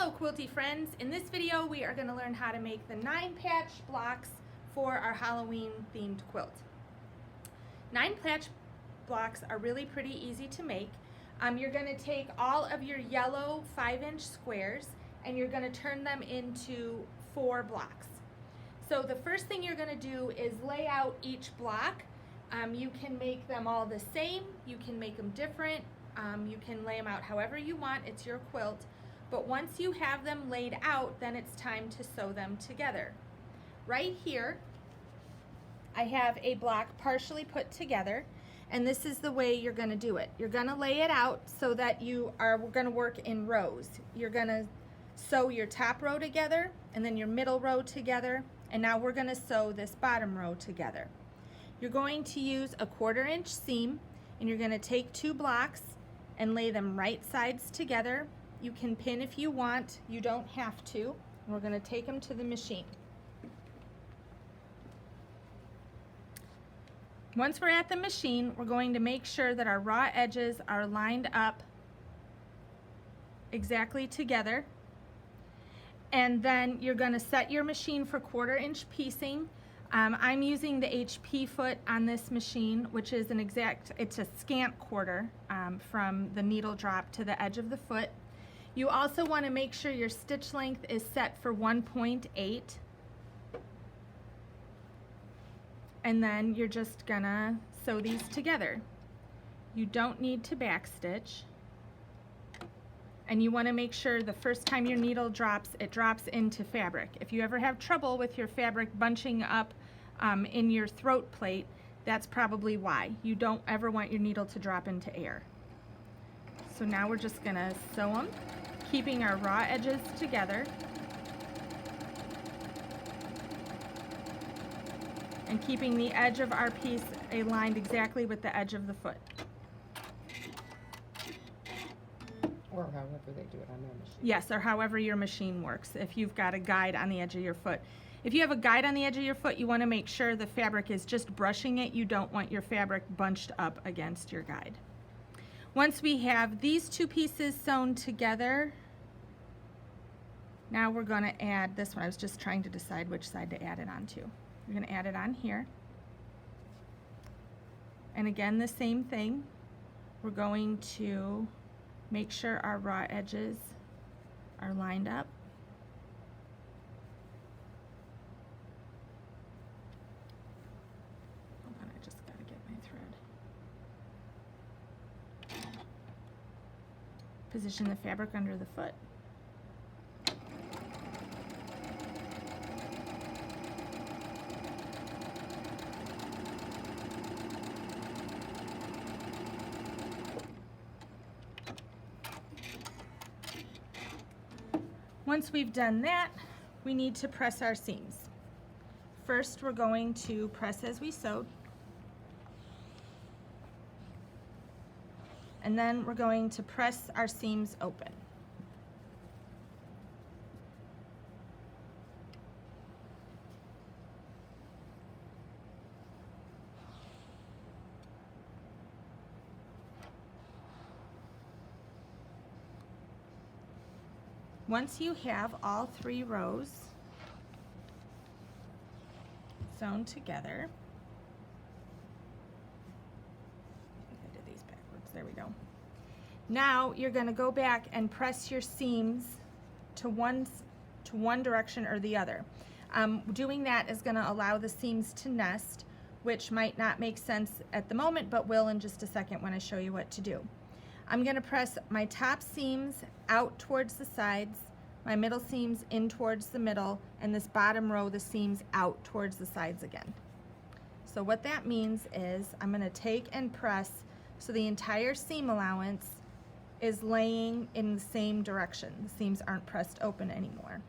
Hello Quilty friends, in this video we are going to learn how to make the 9-patch blocks for our Halloween themed quilt. 9-patch blocks are really pretty easy to make. You're going to take all of your yellow 5-inch squares and you're going to turn them into 4 blocks. So the first thing you're going to do is lay out each block. You can make them all the same, you can make them different, you can lay them out however you want, it's your quilt. But once you have them laid out, then it's time to sew them together. Right here, I have a block partially put together, and this is the way you're going to do it. You're going to lay it out so that we're going to work in rows. You're going to sew your top row together, and then your middle row together, and now we're going to sew this bottom row together. You're going to use a 1/4 inch seam, and you're going to take 2 blocks and lay them right sides together. You can pin if you want, you don't have to. We're going to take them to the machine. Once we're at the machine, we're going to make sure that our raw edges are lined up exactly together. And then you're going to set your machine for 1/4 inch piecing. I'm using the HP foot on this machine, which is it's a scant 1/4 from the needle drop to the edge of the foot. You also want to make sure your stitch length is set for 1.8. And then you're just gonna sew these together. You don't need to backstitch. And you want to make sure the first time your needle drops, it drops into fabric. If you ever have trouble with your fabric bunching up in your throat plate, that's probably why. You don't ever want your needle to drop into air. So now we're just gonna sew them, keeping our raw edges together and keeping the edge of our piece aligned exactly with the edge of the foot. Or however they do it on their machine. Yes, or however your machine works, if you've got a guide on the edge of your foot. If you have a guide on the edge of your foot, you want to make sure the fabric is just brushing it. You don't want your fabric bunched up against your guide. Once we have these 2 pieces sewn together, now we're going to add this one. I was just trying to decide which side to add it onto. We're going to add it on here. And again, the same thing. We're going to make sure our raw edges are lined up. Hold on, I just got to get my thread. Position the fabric under the foot. Once we've done that, we need to press our seams. First, we're going to press as we sewed. And then we're going to press our seams open. Once you have all 3 rows sewn together, I think I did these backwards, there we go. Now you're going to go back and press your seams to one direction or the other. Doing that is going to allow the seams to nest, which might not make sense at the moment, but will in just a second when I show you what to do. I'm going to press my top seams out towards the sides, my middle seams in towards the middle, and this bottom row, the seams out towards the sides again. So what that means is I'm going to take and press so the entire seam allowance is laying in the same direction. The seams aren't pressed open anymore.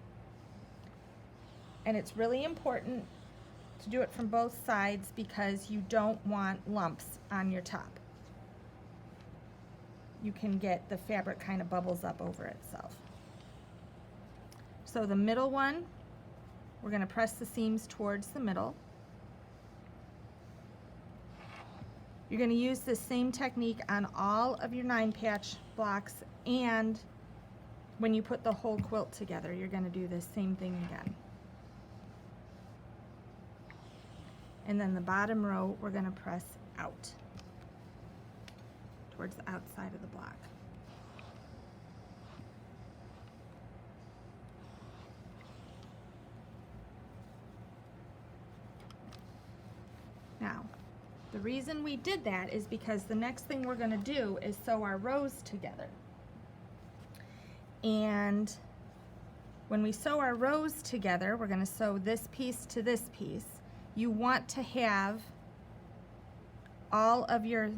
And it's really important to do it from both sides because you don't want lumps on your top. You can get the fabric kind of bubbles up over itself. So the middle one, we're going to press the seams towards the middle. You're going to use the same technique on all of your 9-patch blocks and when you put the whole quilt together, you're going to do the same thing again. And then the bottom row, we're going to press out towards the outside of the block. Now, the reason we did that is because the next thing we're going to do is sew our rows together. And when we sew our rows together, we're going to sew this piece to this piece. You want to have all of your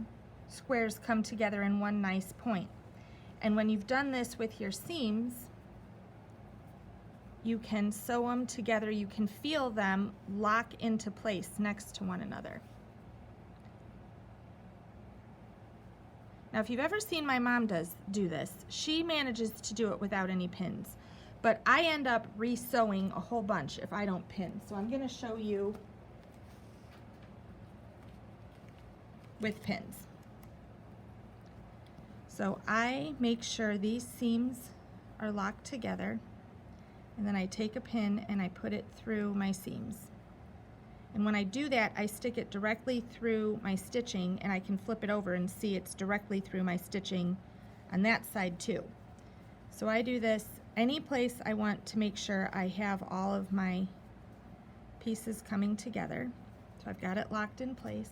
squares come together in one nice point. And when you've done this with your seams, you can sew them together. You can feel them lock into place next to one another. Now, if you've ever seen my mom do this, she manages to do it without any pins. But I end up re-sewing a whole bunch if I don't pin. So I'm going to show you with pins. So I make sure these seams are locked together, and then I take a pin and I put it through my seams. And when I do that, I stick it directly through my stitching, and I can flip it over and see it's directly through my stitching on that side too. So I do this any place I want to make sure I have all of my pieces coming together. So I've got it locked in place.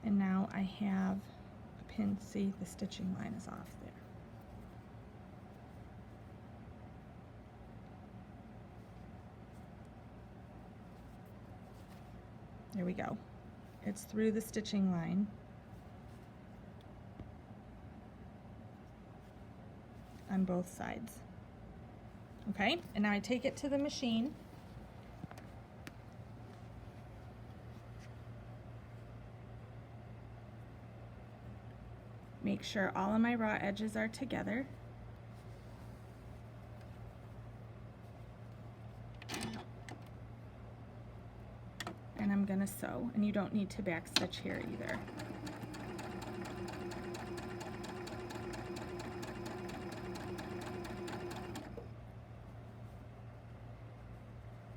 And now I have a pin. See, the stitching line is off there. There we go. It's through the stitching line. On both sides. Okay, and now I take it to the machine. Make sure all of my raw edges are together. And I'm gonna sew, and you don't need to back stitch here either.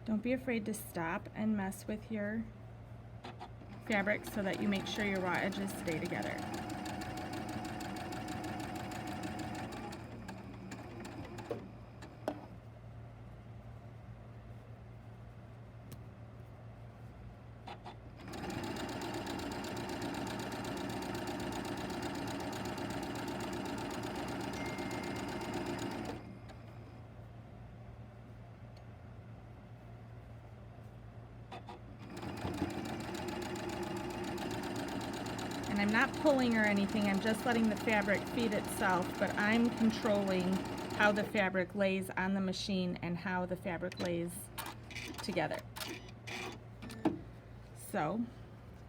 Don't be afraid to stop and mess with your fabric so that you make sure your raw edges stay together. And I'm not pulling or anything, I'm just letting the fabric feed itself, but I'm controlling how the fabric lays on the machine and how the fabric lays together. So,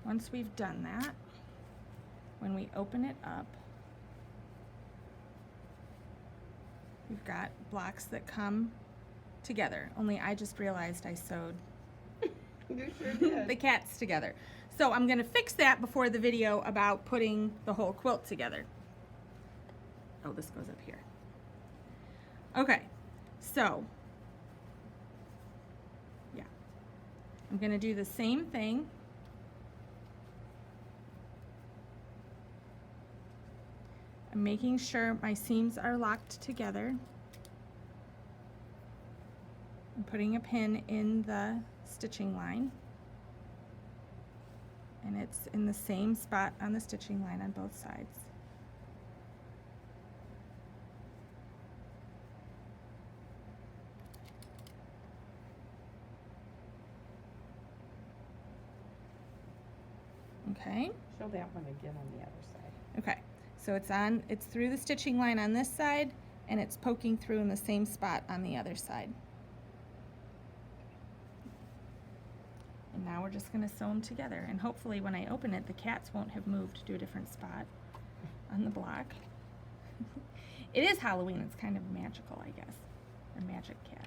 once we've done that, when we open it up, we've got blocks that come together, only I just realized I sewed You sure did. the cats together. So I'm going to fix that before the video about putting the whole quilt together. Oh, this goes up here. Okay, so, yeah. I'm going to do the same thing. I'm making sure my seams are locked together. I'm putting a pin in the stitching line. And it's in the same spot on the stitching line on both sides. Okay. Show that one again on the other side. Okay. So it's through the stitching line on this side, and it's poking through in the same spot on the other side. And now we're just going to sew them together, and hopefully when I open it, the cats won't have moved to a different spot on the block. It is Halloween. It's kind of magical, I guess. Or magic cat.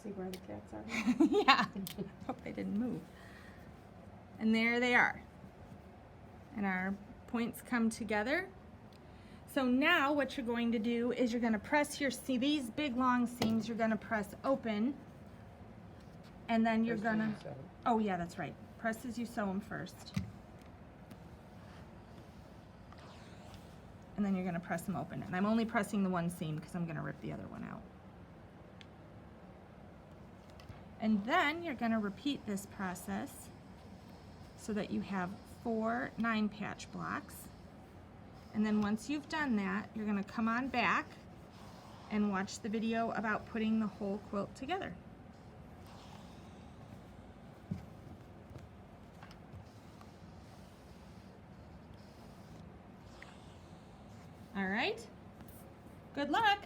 see where the cats are. Yeah. Hope they didn't move. And there they are. And our points come together. So now what you're going to do is you're going to press these big long seams, you're going to press open. And then you're Press going to, and sew. oh yeah, that's right. Press as you sew them first. And then you're going to press them open. And I'm only pressing the one seam because I'm going to rip the other one out. And then you're going to repeat this process so that you have 4 9-patch blocks. And then once you've done that, you're going to come on back and watch the video about putting the whole quilt together. All right, good luck.